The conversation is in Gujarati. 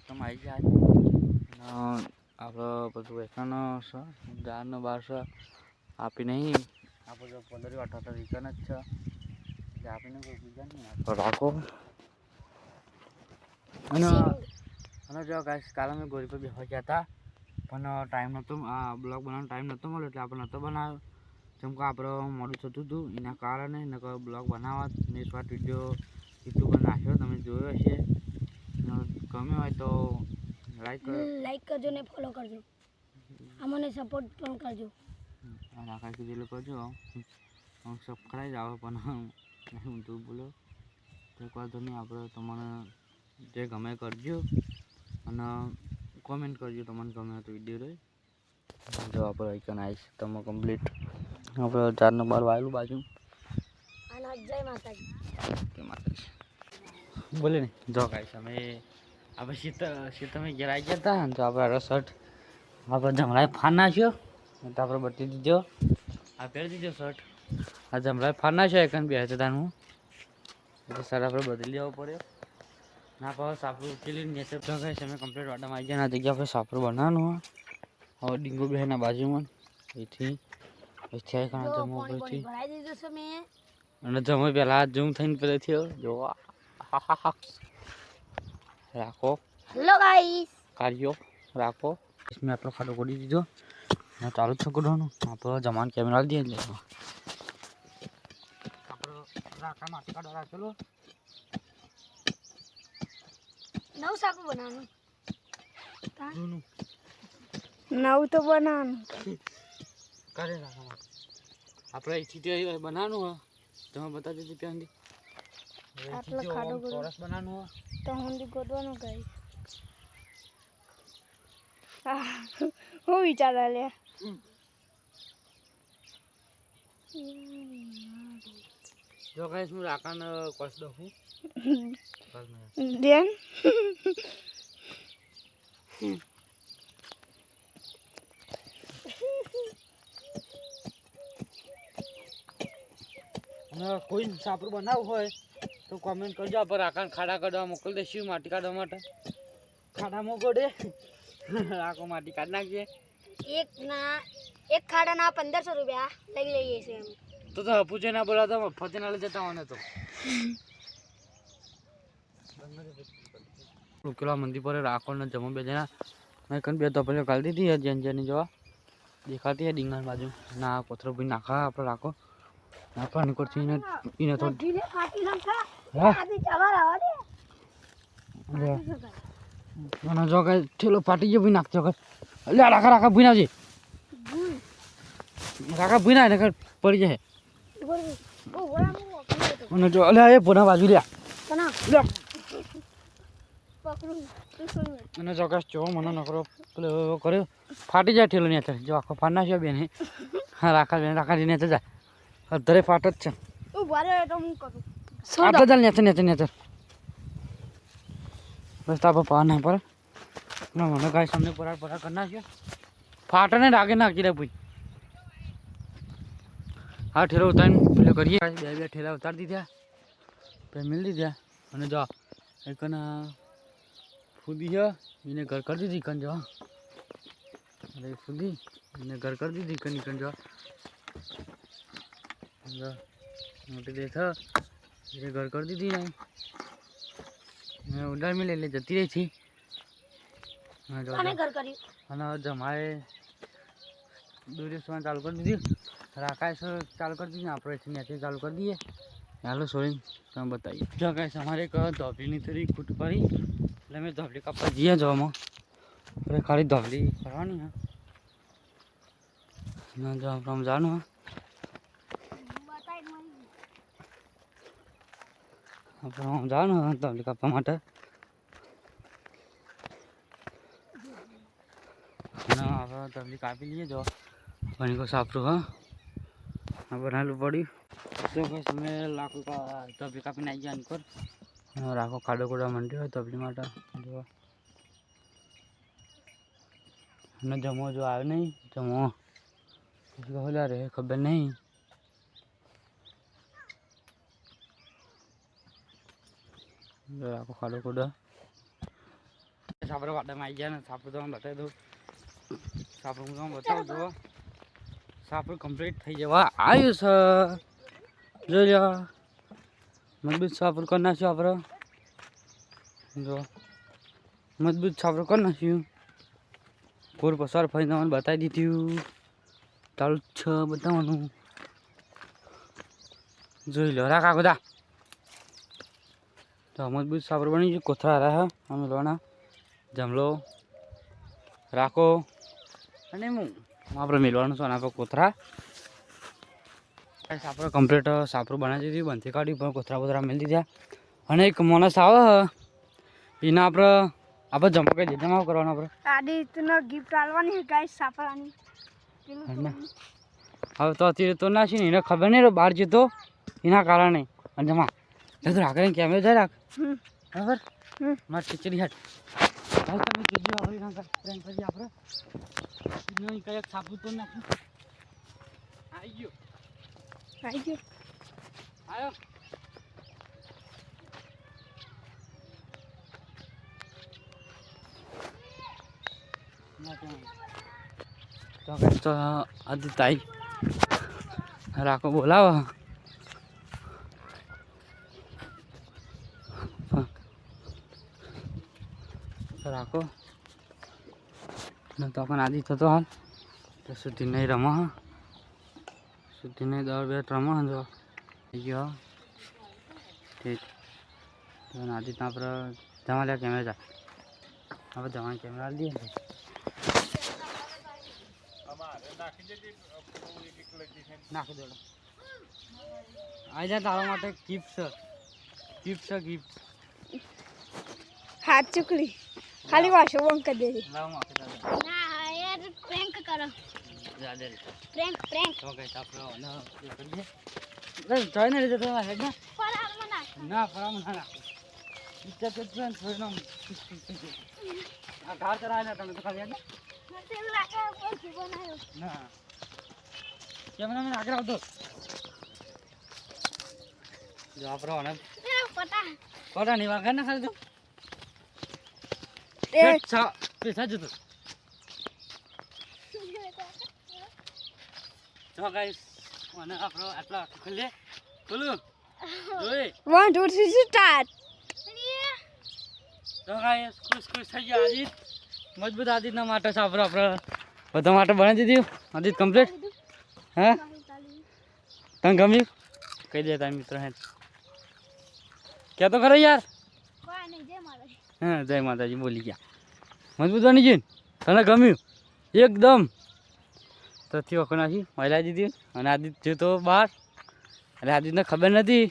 તમે આવી જાય આપણે બધું એકાનો છે 11:12 આપી નહીં આપણે 15-18 રિટર્ન જ છે એટલે આપીને કોઈ બીજા નહીં રાખો અને જો ગાઈસ કાલે અમે ગોરી પર બેસવા ગયા હતા પણ ટાઈમ નહોતો બ્લોગ બનાવવાનો ટાઈમ નહોતો મળ્યો એટલે આપણે નહોતો બનાવ્યો જેમ કે આપણે મોડું થતું હતું એના કારણે નકર બ્લોગ બનાવવા ને શોર્ટ વિડીયો યુટ્યુબ પર નાખ્યો તમે જોયો હશે ગમ્યો હોય તો લાઈક કરજો ને ફોલો કરજો અમને સપોર્ટ પણ કરજો આખા કીધેલું કરજો સબસ્ક્રાઈબ આવે પણ હું તું બોલો એક વાર તો નહીં આપણે તમને જે ગમે કરજો અને કોમેન્ટ કરજો તમને ગમે તો વિડીયો રહે જો આપણે આઈકન આવીશ તમે કમ્પ્લીટ આપણે 4:12 વાયેલું બાજુ અને જય માતાજી બોલે ને જો ગાઈસ અમે આપણે શીતમે ઘેર આવી ગયા હતા તો આપણે શર્ટ આપણે જમરાએ ફાન નાખ્યો તો આપણે બતાવી દીધો આ પહેરી દીધો શર્ટ આ જમરાએ ફાન નાખ્યો એકન બે હતા હું એટલે સર આપણે બદલી લેવો પડ્યો ના પાવ સાપરું ઉકેલી નેચર તો ગાઈસ અમે કમ્પ્લીટ વાટામાં આવી ગયા ના જગ્યા આપણે સાપરું બનાવવાનું હવે ડીંગો બેના બાજુમાં એથી આવી કાં જમો પડતી અને જમો પહેલા ઝૂમ થઈને પેલે થયો જોવા રાખો હેલો ગાઈસ કાર્યો રાખો इसमें આટલો ખાડો કરી દીધો ને ચાલુ છે કરવાનું આપણે જમાન કેમેરા દે એટલે આપણે રાખા માટી કાઢો રાખેલો નવ સાકુ બનાવવાનું નવ તો બનાવવાનું કરે રાખા આપણે અહીંથી બનાવવાનું હોય તમે બતાવી દીધું ત્યાંથી આટલો ખાડો ચોરસ બનાવવાનું હોય તો હુંદી ગોદવાનું ગાઈ હું વિચારા લે જો ગાઈસ હું રાકાન કોસ દઉં દેન અને કોઈ સાપરું બનાવવું હોય તો કોમેન્ટ કરજો આપણે રાકાન ખાડા કાઢવા મોકલી દઈશું માટી કાઢવા માટે ખાડામાં ગોડે આખો માટી કાઢ નાખીએ એક ખાડાના 1500 રૂપિયા લઈ લઈએ છીએ તો પૂછે ના બોલાતા મફતે ના લઈ જતા મને તો ઉકેલા મંદિર પર રાખો ને જમો બે જણા મેં કન બે તો પેલે કાઢી દીધી જેન જેની જોવા દેખાતી ડીંગણ બાજુ ના કોથરો ભાઈ નાખા આપણે રાખો નાખવાની કરતી એને તો અને જો કઈ ઠેલો ફાટી ગયો ભી નાખજો લે રાખા ભૂઈ નાખજે રાખા ભૂઈ ના પડી જાય અને જો અલે એ પોના બાજુ લ્યા અને જો કઈ જો મને નકરો પેલો કર્યો ફાટી જાય ઠેલો ને જો આખો ફાટ નાખ્યો બેન હા રાખા ને જા અધરે ફાટ જ છે ફાટ જ નેચર બસ તાપ પા ના પર ના મને ગાય સામને પરાર કરી નાખ્યો ફાટને રાગે નાખી દે ભાઈ હા ઠેલો ઉતારીને પેલો કરીએ બે ઠેલા ઉતારી દીધા પછી મિલ દીધા અને જો એકન ફૂદી છે એને ઘર કરી દીધી કન જો અરે ફૂદી એને ઘર કરી દીધી કન જો મોટી દેખા એને ઘર કરી દીધી ને ઉડાર મેં લઈ જતી રહી હતી અને જમાએ દોરી સુવાનું ચાલુ કરી દીધી રાકાશ ચાલુ કરી દીધી આપણે ત્યાંથી ચાલુ કરી દઈએ ચાલો સોરી તમે બતાવીએ જો કાંઈ અમારે એક ધોબલીની થોડી ખૂટ પડી એટલે મેં ધોબલી કાપવા જઈએ જવામાં આપણે ખાલી ધોબલી કરવાની હા જો આપણે જાણું આપણે જાણું ધોબલી કાપવા માટે આપણે ધોબલી કાપી લઈએ જો પાણી કો સાપરું હા બનાવેલું પડ્યું તો બસ અમે લાખો ધોબલી કાપીને આવી ગયા અંકર રાખો ખાડો ખોડવા માંડ્યો હોય ધોબલી માટે જો અને જમો જો આવે નહીં જમો હોલા રે ખબર નહીં રાખો ખાડો ખોડવા આપણે વાડામાં આવી ગયા ને સાપરું તમને બતાવી દઉં. સાપરું હું તમને બતાવું જુઓ. સાપરું કમ્પ્લીટ થઈ જવા આવ્યું છે. જોઈ લો મજબૂત સાપરું કરી નાખ્યું આપણે. જો મજબૂત સાપરું કરી નાખ્યું. પૂર પસાર ફરી તમને બતાવી દીધું. ચાલુ છે બતાવવાનું. જોઈ લો રાખા બધા. તો મજબૂત સાપરું બની ગયું. કોથળા રહ્યા અમે લોના જમલો રાખો અને હું આપણે મેળવાનું છે આના પર કોથળા. સાપરું કમ્પ્લીટ સાપરું બનાવી દીધું. બંધી કાઢ્યું પણ કોથળા બોથળા મેળી દીધા. અને એક માણસ આવે એના આપણે જમવા કઈ દીધા શું કરવાનું આપણે આદિત્યનો ગિફ્ટ આલવાની ગાઈસ સાપરાની. હવે તો અત્યારે તો ના છે ને એને ખબર નહીં બહાર જતો એના કારણે. અને જમા તો રાખે કેમેરો જાય રાખ બરાબર. મારે ખીચડી હાટ તમે જોજો આપણે કઈક સાપું તો નાખ્યું. આવી ગયો આવ્યો. તો આદિતાઈ રાખો બોલાવો. રાખો તો પણ આદિ થતો હાલ તો સુધી નહીં રમા. સુધી નહીં દોડ બેટ રમા જો થઈ ગયો. ઠીક તો આદિત્ય આપણે જમા લે કેમેરા જા હવે જવાનું કેમેરા દઈએ ને નાખી દેડો. આવી જાય તારા માટે ગિફ્ટ છે ગિફ્ટ. હાથ ચુકલી ખાલી વાશો બંધ કરી દેજે. લાવ માં ના યાર પ્રેન્ક કરો. જાડે પ્રેન્ક તો કઈ આપણે એ કરીએ. બસ જોઈ ને રીતે તો હેડ ના ફરાળમાં નાખ. ના ફરામ ના નાખો. ઇચ્છા તો ટ્રેન થોડી આ ઘાર કરાય ને તમે તો ખાલી હેડ તેલ રાખા પછી બનાયો. ના કેમેરા મને આગળ આવતો જો આપણે પટા ની વાગા ના ખાલી તો પૈસા જતો. તો ગાઈસ મને આપણો આટલા ખુલ્લે બોલું જોઈ 1 2 3 સ્ટાર્ટ. તો ગાઈસ ખુશ થઈ ગયા. આદિત મજબૂત આદિતના માટે સાપરો આપણે બધા માટે બનાવી દીધું. આદિત કમ્પ્લીટ. હે તને ગમ્યું કહી દે તારા મિત્ર હે ક્યાં તો ખરો યાર. હા જય માતાજી બોલી ગયા. મજબૂત બની ગયું તને ગમ્યું એકદમ. તો થી વખત નાખી મહિલા દીધી અને આદિત્ય તો બહાર એટલે આદિત્યને ખબર નથી